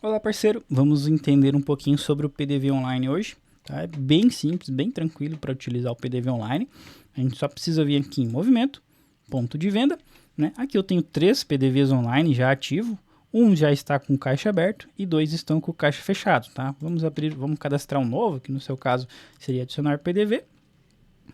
Olá, parceiro. Vamos entender um pouquinho sobre o PDV Online hoje. Tá? É bem simples, bem tranquilo para utilizar o PDV Online. A gente só precisa vir aqui em movimento, ponto de venda. Né? Aqui eu tenho 3 PDVs online já ativo. Um já está com caixa aberto e 2 estão com caixa fechado. Tá? Vamos cadastrar um novo, que no seu caso seria adicionar PDV.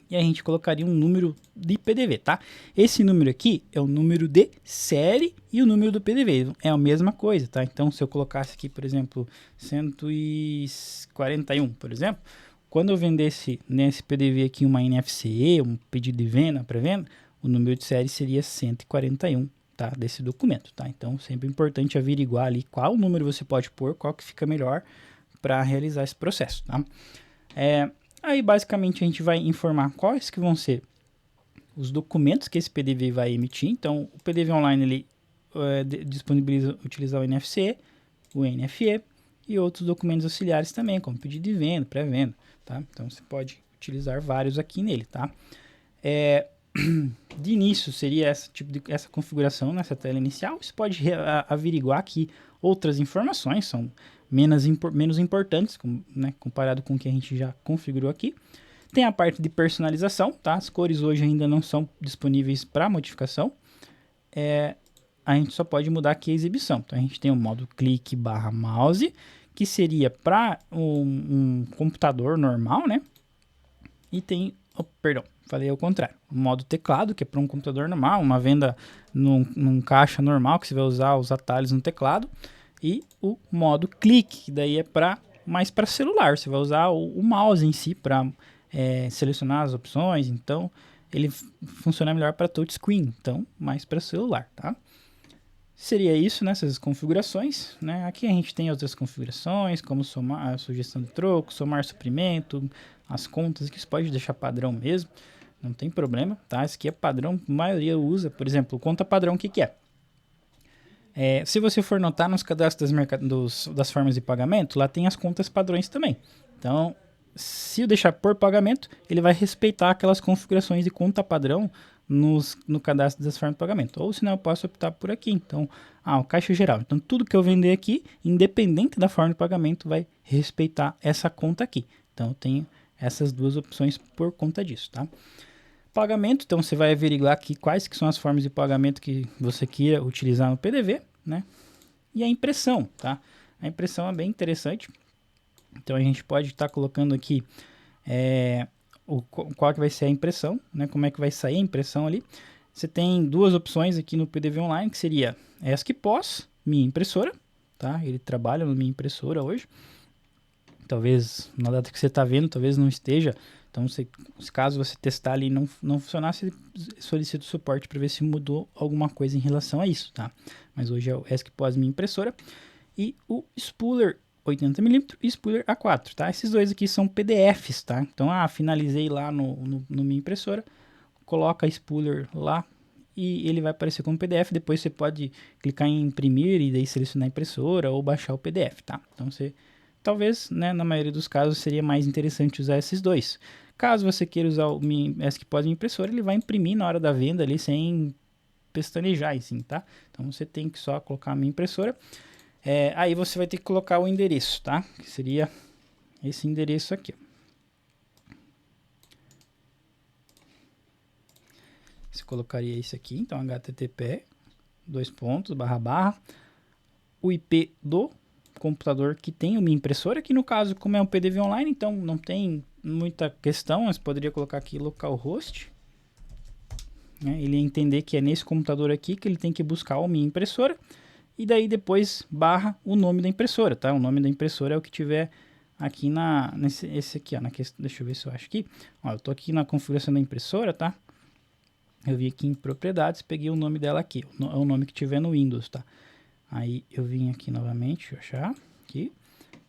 E a gente colocaria um número de PDV, tá? Esse número aqui é o número de série e o número do PDV. É a mesma coisa, tá? Então, se eu colocasse aqui, por exemplo, 141, por exemplo, quando eu vendesse nesse PDV aqui uma NFC, um pedido de venda, pré-venda, o número de série seria 141, tá? Desse documento, tá? Então, sempre é importante averiguar ali qual número você pode pôr, qual que fica melhor para realizar esse processo, tá? Aí basicamente a gente vai informar quais que vão ser os documentos que esse PDV vai emitir. Então o PDV online ele disponibiliza utilizar o NFC, o NFE e outros documentos auxiliares também, como pedido de venda, pré-venda, tá? Então você pode utilizar vários aqui nele, tá? De início seria essa configuração nessa tela inicial. Você pode averiguar aqui outras informações, são menos importantes, né, comparado com o que a gente já configurou aqui. Tem a parte de personalização, tá? As cores hoje ainda não são disponíveis para modificação. A gente só pode mudar aqui a exibição. Então a gente tem o modo clique / mouse, que seria para um computador normal, né? E tem, perdão, falei ao contrário, o modo teclado, que é para um computador normal, uma venda num caixa normal, que você vai usar os atalhos no teclado. E o modo clique, que daí é mais para celular. Você vai usar o mouse em si para selecionar as opções. Então, ele funciona melhor para touchscreen. Então, mais para celular, tá? Seria isso nessas configurações, né? Aqui a gente tem outras configurações, como somar, sugestão de troco, somar suprimento, as contas, que você pode deixar padrão mesmo. Não tem problema, tá? Esse aqui é padrão, a maioria usa. Por exemplo, conta padrão, o que é? Se você for notar nos cadastros das formas de pagamento, lá tem as contas padrões também. Então, se eu deixar por pagamento, ele vai respeitar aquelas configurações de conta padrão no cadastro das formas de pagamento. Ou senão eu posso optar por aqui. Então, o caixa geral. Então, tudo que eu vender aqui, independente da forma de pagamento, vai respeitar essa conta aqui. Então, eu tenho essas duas opções por conta disso, tá? Pagamento, então você vai averiguar aqui quais que são as formas de pagamento que você queira utilizar no PDV, né? E a impressão, tá? A impressão é bem interessante. Então a gente pode estar colocando aqui qual que vai ser a impressão, né? Como é que vai sair a impressão ali. Você tem duas opções aqui no PDV Online, que seria ESC-POS, minha impressora, tá? Ele trabalha na minha impressora hoje. Talvez na data que você está vendo, talvez não esteja. Então, caso você testar ali e não funcionar, você solicita o suporte para ver se mudou alguma coisa em relação a isso, tá? Mas hoje é o ESC-POS minha impressora. E o Spooler 80mm e Spooler A4, tá? Esses dois aqui são PDFs, tá? Então, finalizei lá no minha impressora, coloca a Spooler lá e ele vai aparecer como PDF. Depois você pode clicar em imprimir e daí selecionar a impressora ou baixar o PDF, tá? Então, talvez, né, na maioria dos casos, seria mais interessante usar esses dois. Caso você queira usar o ESC-POS impressora, ele vai imprimir na hora da venda ali sem pestanejar, assim, tá? Então você tem que só colocar a minha impressora. Aí você vai ter que colocar o endereço, tá? Que seria esse endereço aqui. Você colocaria esse aqui, então http o IP do computador que tem uma impressora, que no caso, como é um PDV online, então não tem muita questão, mas poderia colocar aqui localhost, né? Ele ia entender que é nesse computador aqui que ele tem que buscar a minha impressora, e daí depois barra o nome da impressora, tá? O nome da impressora é o que tiver aqui esse aqui, ó, deixa eu ver se eu acho aqui, ó, eu tô aqui na configuração da impressora, tá? Eu vim aqui em propriedades, peguei o nome dela aqui, é o nome que tiver no Windows, tá? Aí eu vim aqui novamente, deixa eu achar aqui,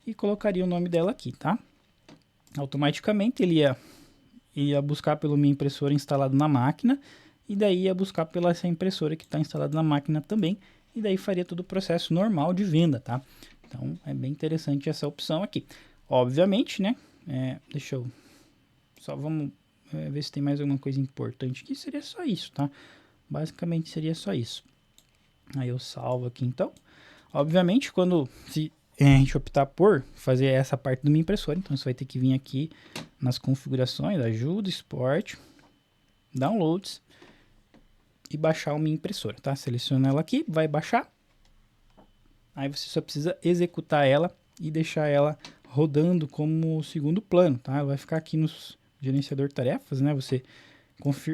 e colocaria o nome dela aqui, tá? Automaticamente ele ia buscar pela minha impressora instalada na máquina, e daí ia buscar pela essa impressora que está instalada na máquina também, e daí faria todo o processo normal de venda, tá? Então é bem interessante essa opção aqui. Obviamente, né? Deixa eu... Só vamos ver se tem mais alguma coisa importante aqui. Seria só isso, tá? Basicamente seria só isso. Aí eu salvo aqui então. Obviamente, se a gente optar por fazer essa parte do minha impressora, então você vai ter que vir aqui nas configurações, ajuda, esporte, downloads e baixar a minha impressora, tá? Seleciona ela aqui, vai baixar. Aí você só precisa executar ela e deixar ela rodando como segundo plano, tá? Ela vai ficar aqui no gerenciador de tarefas, né? Você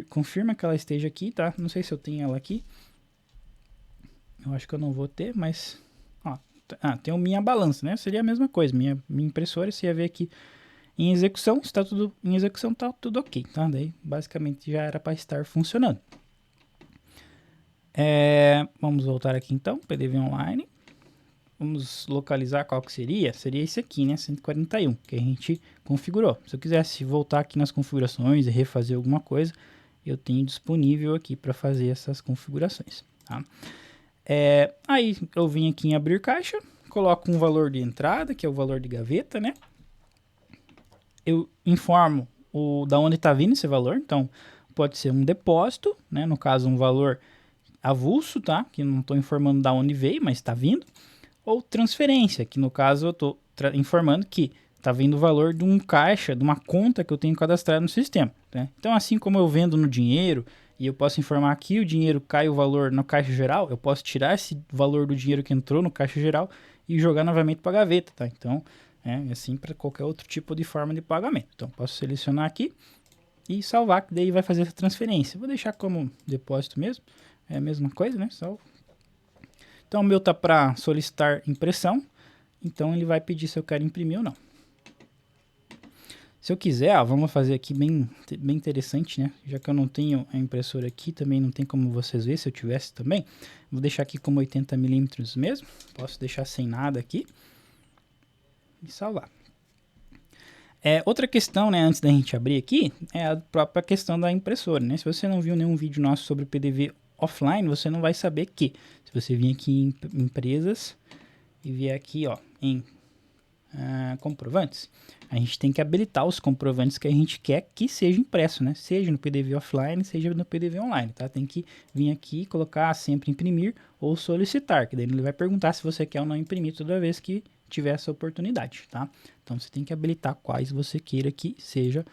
confirma que ela esteja aqui, tá? Não sei se eu tenho ela aqui. Eu acho que eu não vou ter, mas... Ó, tem o minha balança, né? Seria a mesma coisa. Minha impressora, você ia ver aqui em execução. Se tá tudo em execução, tá tudo ok, tá? Daí, basicamente, já era para estar funcionando. Vamos voltar aqui, então. PDV Online. Vamos localizar qual que seria. Seria esse aqui, né? 141, que a gente configurou. Se eu quisesse voltar aqui nas configurações e refazer alguma coisa, eu tenho disponível aqui para fazer essas configurações, tá? Aí eu vim aqui em abrir caixa, coloco um valor de entrada, que é o valor de gaveta, né? Eu informo da onde está vindo esse valor, então pode ser um depósito, né? No caso, um valor avulso, tá? Que não estou informando da onde veio, mas está vindo. Ou transferência, que no caso eu estou informando que está vindo o valor de um caixa, de uma conta que eu tenho cadastrado no sistema, né? Então, assim como eu vendo no dinheiro e eu posso informar que o dinheiro cai o valor no caixa geral, eu posso tirar esse valor do dinheiro que entrou no caixa geral e jogar novamente para a gaveta, tá? Então, é assim para qualquer outro tipo de forma de pagamento. Então, posso selecionar aqui e salvar, que daí vai fazer essa transferência. Vou deixar como depósito mesmo, é a mesma coisa, né? Salvo. Então, o meu tá para solicitar impressão, então ele vai pedir se eu quero imprimir ou não. Se eu quiser, vamos fazer aqui bem interessante, né? Já que eu não tenho a impressora aqui, também não tem como vocês verem, se eu tivesse também. Vou deixar aqui como 80 milímetros mesmo, posso deixar sem nada aqui e salvar. Outra questão, né, antes da gente abrir aqui, é a própria questão da impressora, né? Se você não viu nenhum vídeo nosso sobre PDV offline, você não vai saber que, se você vir aqui em empresas e vier aqui, ó, em comprovantes, a gente tem que habilitar os comprovantes que a gente quer que seja impresso, né? Seja no PDV offline, seja no PDV online, tá? Tem que vir aqui e colocar sempre imprimir ou solicitar, que daí ele vai perguntar se você quer ou não imprimir toda vez que tiver essa oportunidade, tá? Então você tem que habilitar quais você queira que seja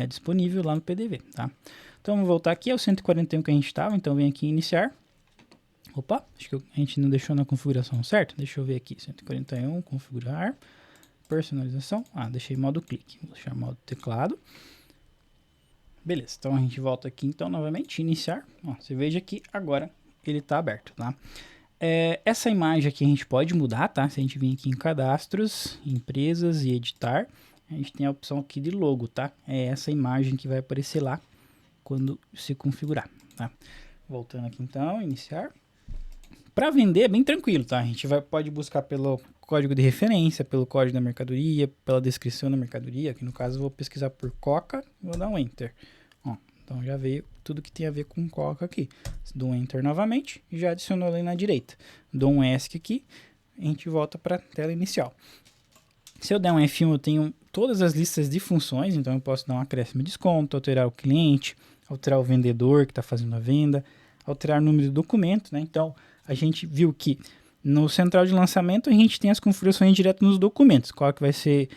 disponível lá no PDV, tá? Então vamos voltar aqui ao 141 que a gente estava, então vem aqui em iniciar. Opa, acho que a gente não deixou na configuração certo. Deixa eu ver aqui, 141, configurar, personalização. Deixei modo clique, vou deixar modo teclado. Beleza, então a gente volta aqui então novamente, iniciar. Ó, você veja que agora ele está aberto, tá? Essa imagem aqui a gente pode mudar, tá? Se a gente vir aqui em cadastros, empresas e editar, a gente tem a opção aqui de logo, tá? É essa imagem que vai aparecer lá quando se configurar, tá? Voltando aqui então, iniciar. Para vender é bem tranquilo, tá? A gente pode buscar pelo código de referência, pelo código da mercadoria, pela descrição da mercadoria. Aqui no caso eu vou pesquisar por Coca e vou dar um Enter. Ó, então já veio tudo que tem a ver com Coca aqui. Dou um Enter novamente e já adicionou ali na direita. Dou um ESC aqui, a gente volta para a tela inicial. Se eu der um F1 eu tenho todas as listas de funções, então eu posso dar um acréscimo de desconto, alterar o cliente, alterar o vendedor que está fazendo a venda, alterar o número do documento, né? Então a gente viu que no central de lançamento a gente tem as configurações direto nos documentos, qual que vai ser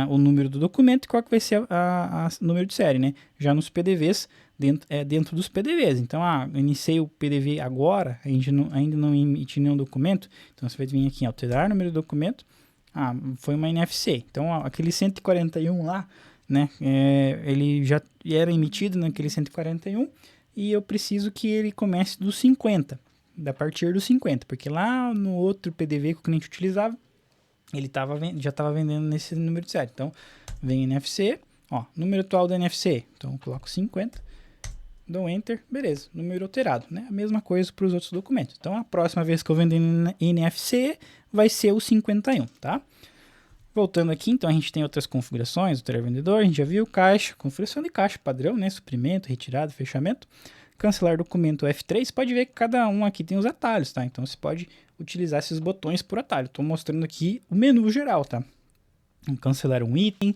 o número do documento e qual que vai ser o número de série, né? Já nos PDVs, dentro dos PDVs. Então, iniciei o PDV agora, a gente ainda não emiti nenhum documento, então você vai vir aqui em alterar o número do documento. Foi uma NFC. Então, aquele 141 lá, né? Ele já era emitido naquele 141 e eu preciso que ele comece do 50. A partir dos 50, porque lá no outro PDV que o cliente utilizava, ele já estava vendendo nesse número de série. Então, vem NFC, ó, número atual da NFC, então eu coloco 50, dou Enter, beleza, número alterado, né? A mesma coisa para os outros documentos. Então, a próxima vez que eu vender NFC, vai ser o 51, tá? Voltando aqui, então a gente tem outras configurações, alterar vendedor, a gente já viu, caixa, configuração de caixa padrão, né? Suprimento, retirada, fechamento. Cancelar documento F3, pode ver que cada um aqui tem os atalhos, tá? Então você pode utilizar esses botões por atalho. Estou mostrando aqui o menu geral, tá? Cancelar um item,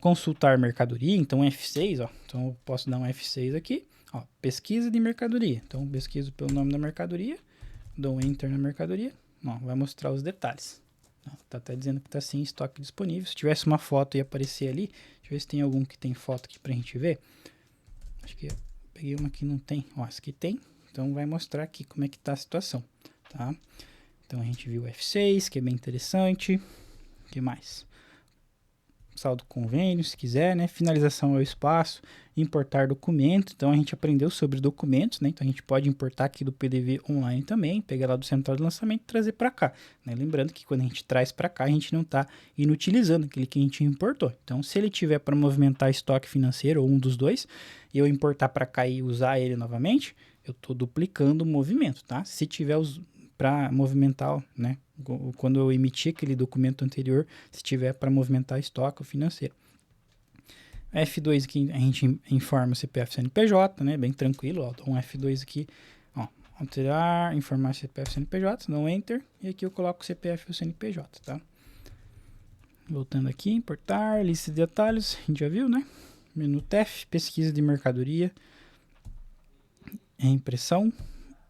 consultar mercadoria, então F6, ó. Então eu posso dar um F6 aqui, ó, pesquisa de mercadoria. Então pesquiso pelo nome da mercadoria, dou um Enter na mercadoria, ó, vai mostrar os detalhes. Tá até dizendo que tá sem estoque disponível. Se tivesse uma foto ia aparecer ali. Deixa eu ver se tem algum que tem foto aqui pra gente ver. Acho que eu peguei uma que não tem. Ó, essa aqui tem. Então vai mostrar aqui como é que tá a situação, tá? Então a gente viu o F6, que é bem interessante. O que mais? Saldo convênio, se quiser, né? Finalização ao espaço, importar documento. Então a gente aprendeu sobre documentos, né? Então a gente pode importar aqui do PDV online também, pegar lá do central de lançamento e trazer para cá, né? Lembrando que quando a gente traz para cá, a gente não está inutilizando aquele que a gente importou. Então se ele tiver para movimentar estoque financeiro ou um dos dois, e eu importar para cá e usar ele novamente, eu estou duplicando o movimento, tá? Se tiver para movimentar, né? Quando eu emitir aquele documento anterior, se tiver para movimentar estoque financeiro. F2 aqui a gente informa o CPF CNPJ, né? Bem tranquilo, ó, um F2 aqui, ó, alterar, informar CPF CNPJ, dou um Enter, e aqui eu coloco o CPF e o CNPJ, tá? Voltando aqui, importar, lista de atalhos, a gente já viu, né? Menu TEF, pesquisa de mercadoria, reimpressão,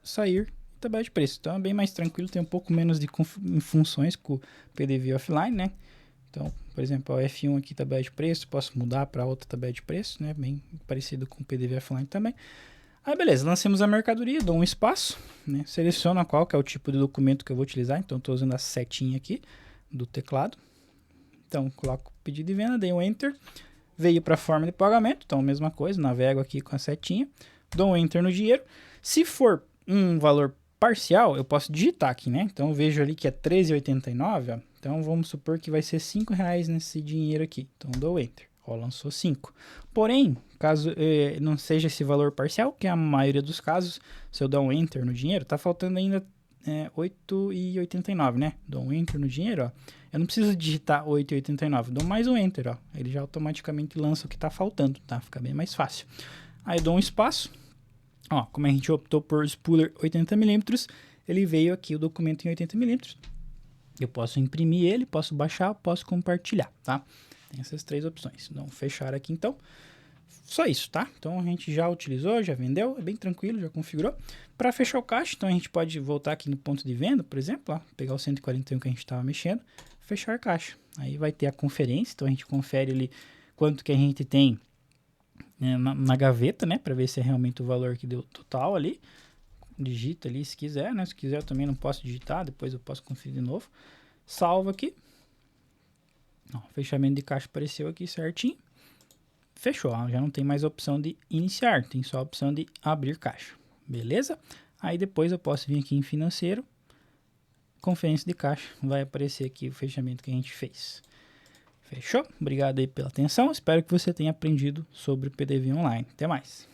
sair, tabela de preço. Então é bem mais tranquilo, tem um pouco menos de funções com o PDV offline, né? Então, por exemplo, o F1 aqui, tabela de preço, posso mudar para outra tabela de preço, né? Bem parecido com o PDV offline também. Aí beleza, lancemos a mercadoria, dou um espaço, né? Seleciono qual que é o tipo de documento que eu vou utilizar. Então estou usando a setinha aqui do teclado. Então coloco o pedido de venda, dei um Enter, veio para a forma de pagamento, então mesma coisa, navego aqui com a setinha, dou um Enter no dinheiro. Se for um valor parcial, eu posso digitar aqui, né? Então eu vejo ali que é R$13,89, ó. Então vamos supor que vai ser R$5 nesse dinheiro aqui. Então dou Enter. Ó, lançou 5. Porém, caso não seja esse valor parcial, que é a maioria dos casos, se eu dar um Enter no dinheiro, tá faltando ainda R$8,89, né? Dou um Enter no dinheiro, ó. Eu não preciso digitar 8,89, dou mais um Enter, ó. Ele já automaticamente lança o que tá faltando, tá? Fica bem mais fácil. Aí dou um espaço. Ó, como a gente optou por spooler 80mm, ele veio aqui o documento em 80mm. Eu posso imprimir ele, posso baixar, posso compartilhar, tá? Tem essas três opções. Então, fechar aqui então. Só isso, tá? Então a gente já utilizou, já vendeu, é bem tranquilo, já configurou. Para fechar o caixa, então a gente pode voltar aqui no ponto de venda, por exemplo, ó, pegar o 141 que a gente estava mexendo, fechar caixa. Aí vai ter a conferência, então a gente confere ali quanto que a gente tem na gaveta, né, para ver se é realmente o valor que deu total ali. Digita ali se quiser, né? Se quiser eu também não posso digitar, depois eu posso conferir de novo. Salva aqui. Ó, fechamento de caixa apareceu aqui certinho. Fechou, ó, já não tem mais a opção de iniciar, tem só a opção de abrir caixa. Beleza? Aí depois eu posso vir aqui em financeiro, conferência de caixa, vai aparecer aqui o fechamento que a gente fez. Fechou? Obrigado aí pela atenção, espero que você tenha aprendido sobre o PDV online. Até mais!